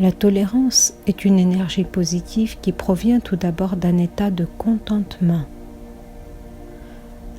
La tolérance est une énergie positive qui provient tout d'abord d'un état de contentement.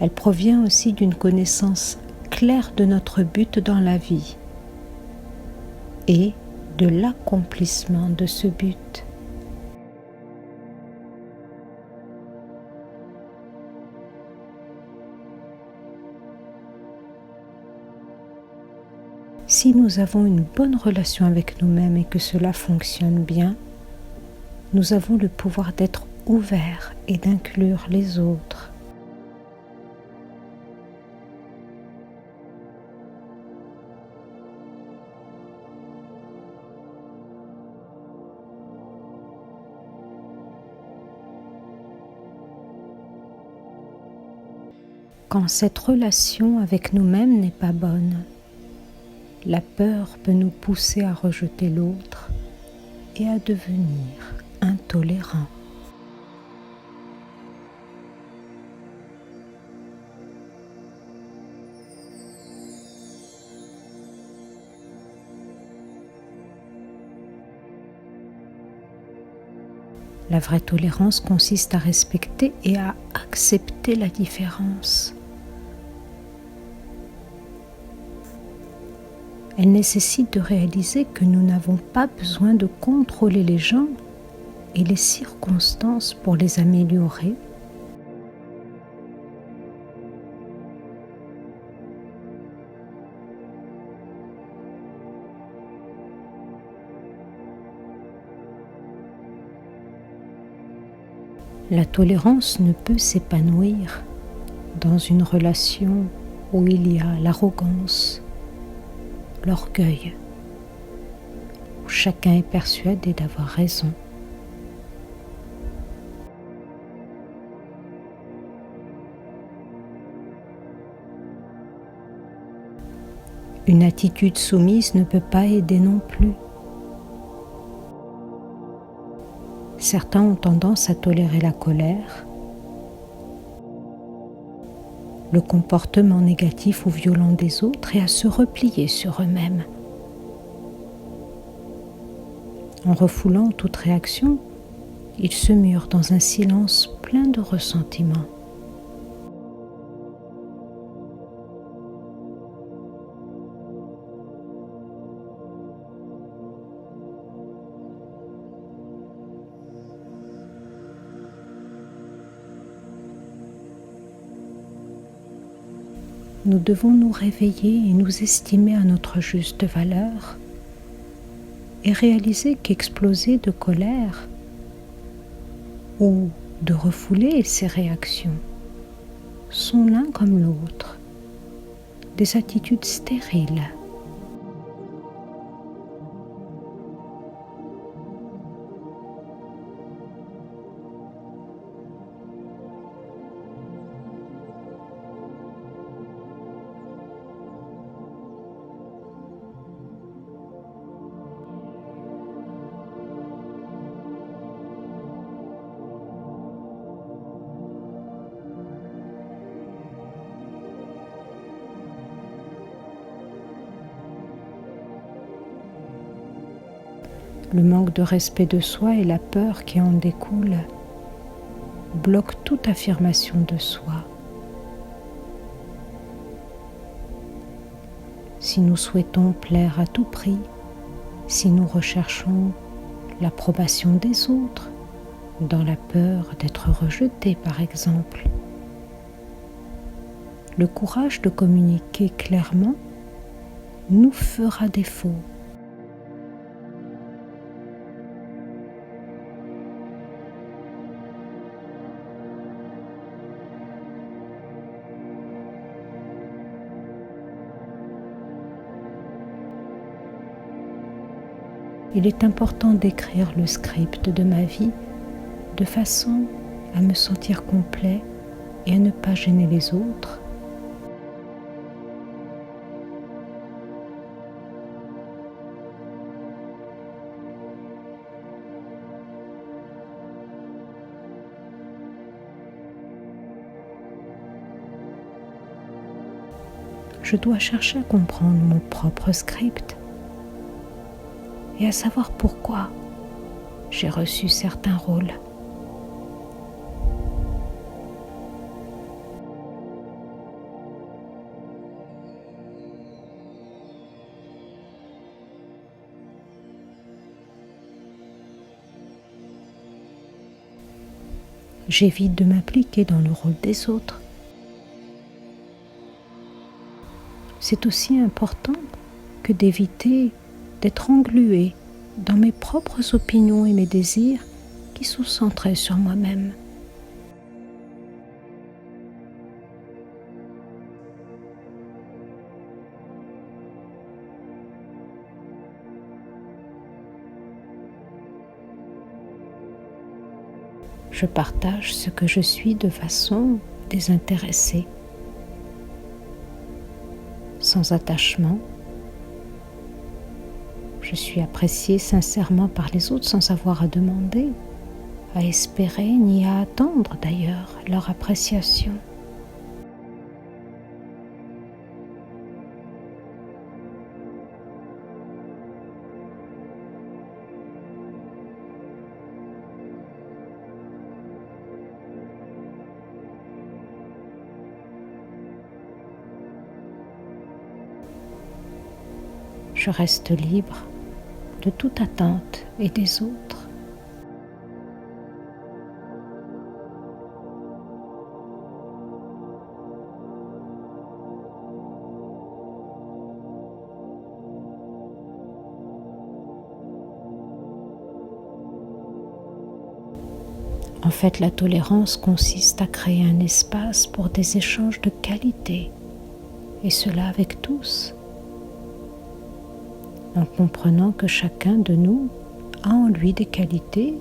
Elle provient aussi d'une connaissance claire de notre but dans la vie et de l'accomplissement de ce but. Si nous avons une bonne relation avec nous-mêmes et que cela fonctionne bien, nous avons le pouvoir d'être ouverts et d'inclure les autres. Quand cette relation avec nous-mêmes n'est pas bonne, la peur peut nous pousser à rejeter l'autre et à devenir intolérants. La vraie tolérance consiste à respecter et à accepter la différence. Elle nécessite de réaliser que nous n'avons pas besoin de contrôler les gens et les circonstances pour les améliorer. La tolérance ne peut s'épanouir dans une relation où il y a l'arrogance, l'orgueil, où chacun est persuadé d'avoir raison. Une attitude soumise ne peut pas aider non plus. Certains ont tendance à tolérer la colère, le comportement négatif ou violent des autres et à se replier sur eux-mêmes. En refoulant toute réaction, ils se murent dans un silence plein de ressentiment. Nous devons nous réveiller et nous estimer à notre juste valeur et réaliser qu'exploser de colère ou de refouler ces réactions sont l'un comme l'autre des attitudes stériles. Le manque de respect de soi et la peur qui en découle bloquent toute affirmation de soi. Si nous souhaitons plaire à tout prix, si nous recherchons l'approbation des autres, dans la peur d'être rejetés par exemple, le courage de communiquer clairement nous fera défaut. Il est important d'écrire le script de ma vie de façon à me sentir complet et à ne pas gêner les autres. Je dois chercher à comprendre mon propre script et à savoir pourquoi j'ai reçu certains rôles. J'évite de m'impliquer dans le rôle des autres. C'est aussi important que d'éviter d'être englué dans mes propres opinions et mes désirs qui sont centrés sur moi-même. Je partage ce que je suis de façon désintéressée, sans attachement. Je suis appréciée sincèrement par les autres sans avoir à demander, à espérer ni à attendre d'ailleurs leur appréciation. Je reste libre de toute attente et des autres. En fait, la tolérance consiste à créer un espace pour des échanges de qualité, et cela avec tous, en comprenant que chacun de nous a en lui des qualités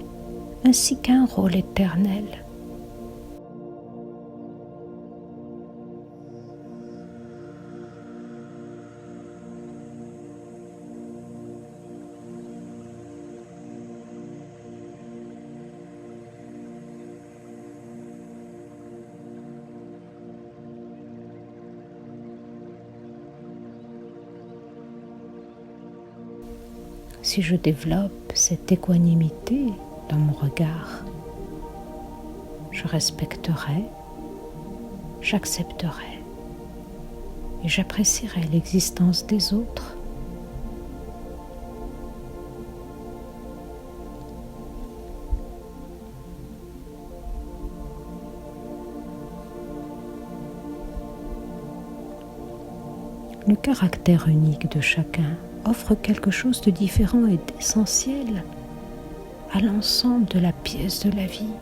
ainsi qu'un rôle éternel. Si je développe cette équanimité dans mon regard, je respecterai, j'accepterai et j'apprécierai l'existence des autres. Le caractère unique de chacun offre quelque chose de différent et d'essentiel à l'ensemble de la pièce de la vie.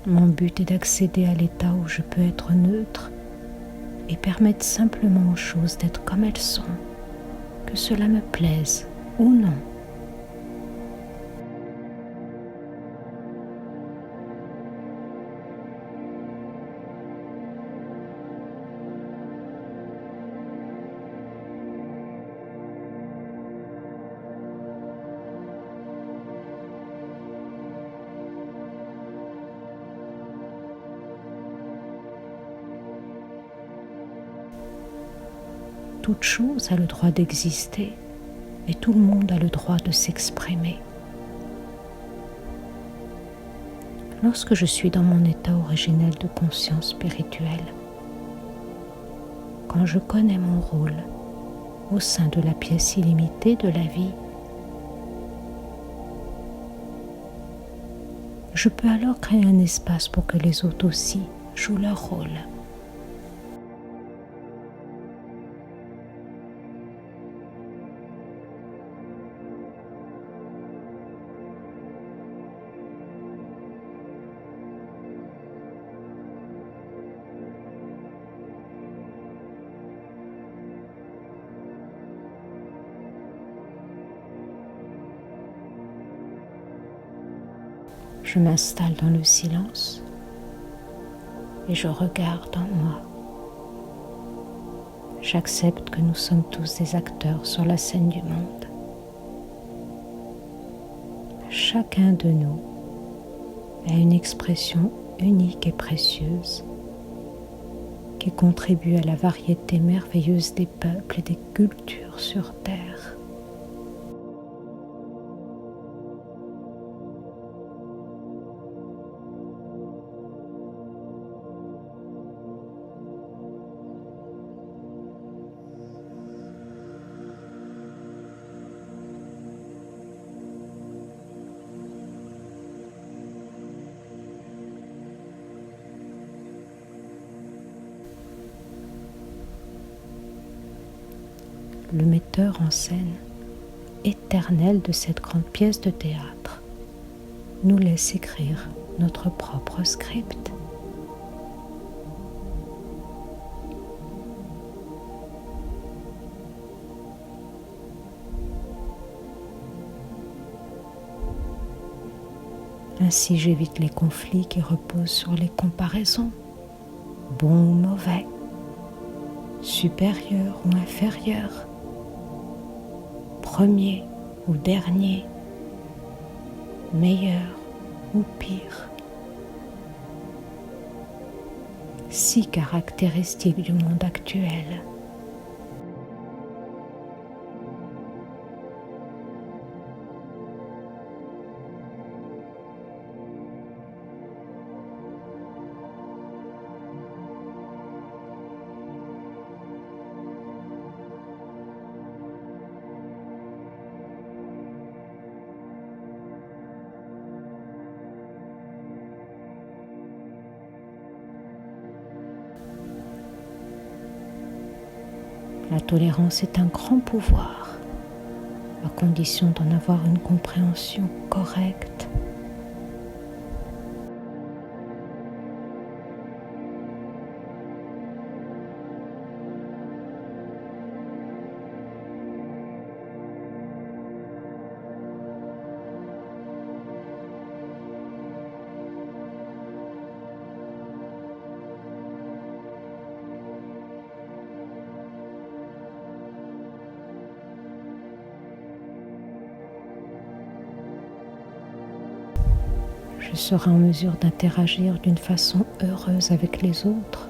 Mon but est d'accéder à l'état où je peux être neutre et permettre simplement aux choses d'être comme elles sont, que cela me plaise ou non. Toute chose a le droit d'exister et tout le monde a le droit de s'exprimer. Lorsque je suis dans mon état originel de conscience spirituelle, quand je connais mon rôle au sein de la pièce illimitée de la vie, je peux alors créer un espace pour que les autres aussi jouent leur rôle. Je m'installe dans le silence et je regarde en moi. J'accepte que nous sommes tous des acteurs sur la scène du monde. Chacun de nous a une expression unique et précieuse qui contribue à la variété merveilleuse des peuples et des cultures sur Terre. Le metteur en scène éternel de cette grande pièce de théâtre nous laisse écrire notre propre script. Ainsi j'évite les conflits qui reposent sur les comparaisons, bons ou mauvais, supérieurs ou inférieurs, premier ou dernier, meilleur ou pire. Si caractéristiques du monde actuel. La tolérance est un grand pouvoir, à condition d'en avoir une compréhension correcte. Je serai en mesure d'interagir d'une façon heureuse avec les autres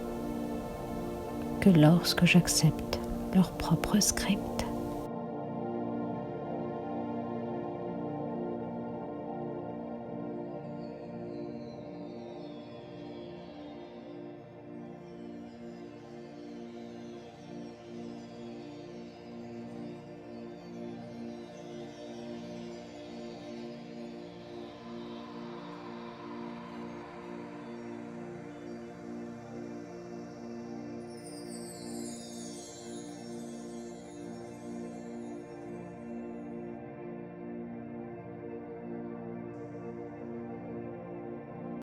que lorsque j'accepte leur propre script.